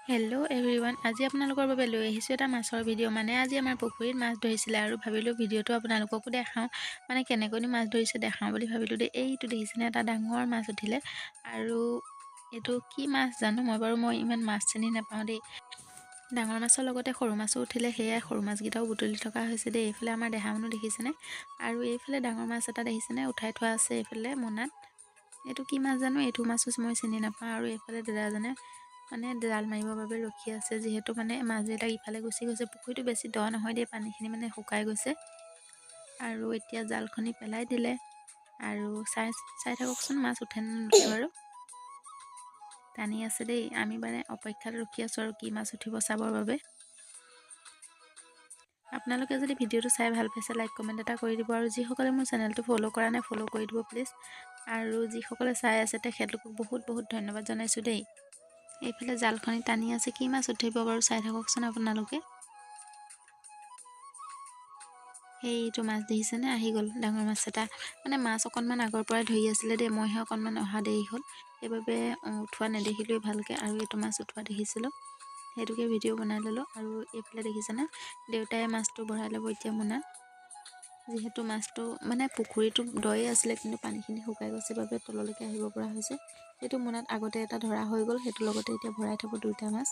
Hello' everyone, আজি আপোনালোকৰ বাবে লৈ আহিছোঁ এটা মাছৰ ভিডিঅ'। আজি আমাৰ পুখুৰীত মাছ ধৰিছিলে আৰু ভাবিলোঁ ভিডিঅ'টো আপোনালোককো দেখাওঁ, কেনেকৈনো মাছ ধৰিছে দেখাওঁ বুলি ভাবিলোঁ দেই। এইটো দেখিছেনে, এটা ডাঙৰ মাছ উঠিলে আৰু এইটো কি মাছ জানো, মই ইমান মাছ চিনি নাপাওঁ দেই। ডাঙৰ মাছৰ লগতে সৰু মাছো উঠিলে, সেয়াই সৰু মাছকেইটাও বুটলি থকা হৈছে দেই। এইফালে আমাৰ দেহা মানুহ দেখিছেনে, আৰু এইফালে ডাঙৰ মাছ এটা দেখিছেনে উঠাই থোৱা আছে এইফালে মোনাত। এইটো কি মাছ জানো, এইটো মাছো মই চিনি নাপাওঁ। আৰু এইফালে দাদাজনে জাল মাৰিবৰ বাবে ৰখি আছে, যিহেতু মাছবিলাক ইফালে গুচি গৈছে। পুখুৰীটো বেছি দ নহয় দেই, পানীখিনি শুকাই গৈছে। আৰু এতিয়া জালখনি পেলাই দিলে আৰু চাই থাককচোন মাছ উঠে নে নুঠে বাৰু। টানি আছে দেই, আমি অপেক্ষাত ৰখি আছোঁ আৰু কি মাছ উঠিব চাবৰ বাবে। আপোনালোকে যদি ভিডিঅ'টো চাই ভাল পাইছে, লাইক কমেণ্ট এটা কৰি দিব। আৰু যিসকলে মোৰ চেনেলটো ফ'ল' কৰা নাই, ফ'ল' কৰি দিব প্লিজ। আৰু যিসকলে চাই আছে তেখেতলোকক বহুত বহুত ধন্যবাদ জনাইছোঁ দেই। এইফালে জালখনি টানি আছে, কি মাছ উঠিব বাৰু চাই থাককচোন আপোনালোকে। সেইটো মাছ দেখিছেনে, আহি গ'ল ডাঙৰ মাছ এটা। মাছ অকণমান আগৰ পৰাই ধৰি আছিলে দেই, মইহে অকণমান অহা দেৰি হ'ল, সেইবাবে উঠোৱা নেদেখিলোঁৱে ভালকৈ। আৰু এইটো মাছ উঠোৱা দেখিছিলোঁ, সেইটোকে ভিডিঅ' বনাই ল'লোঁ। আৰু এইফালে দেখিছেনে, দেউতাই মাছটো ভৰাই ল'ব এতিয়া মোনাত। যিহেতু মাছটো পুখুৰীটো দয়ে আছিলে, কিন্তু পানীখিনি শুকাই গৈছে বাবে তললৈকে আহিব পৰা হৈছে। সেইটো মোনাত আগতে এটা ধৰা হৈ গ'ল, সেইটোৰ লগতে এতিয়া ভৰাই থ'ব দুইটা মাছ।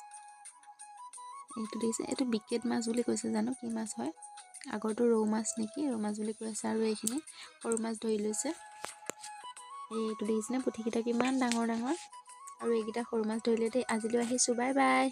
এইটো দেখিছে, এইটো বিকেট মাছ বুলি কৈছে, জানো কি মাছ হয়। আগৰটো ৰৌ মাছ নেকি, ৰৌ মাছ বুলি কৈ আছে। আৰু এইখিনি সৰু মাছ ধৰি লৈছে। এইটো দেখিছেনে, পুঠিকেইটা কিমান ডাঙৰ ডাঙৰ। আৰু এইকেইটা সৰু মাছ ধৰিলে দেই। আজিলৈ আহিছোঁ, বাই বাই।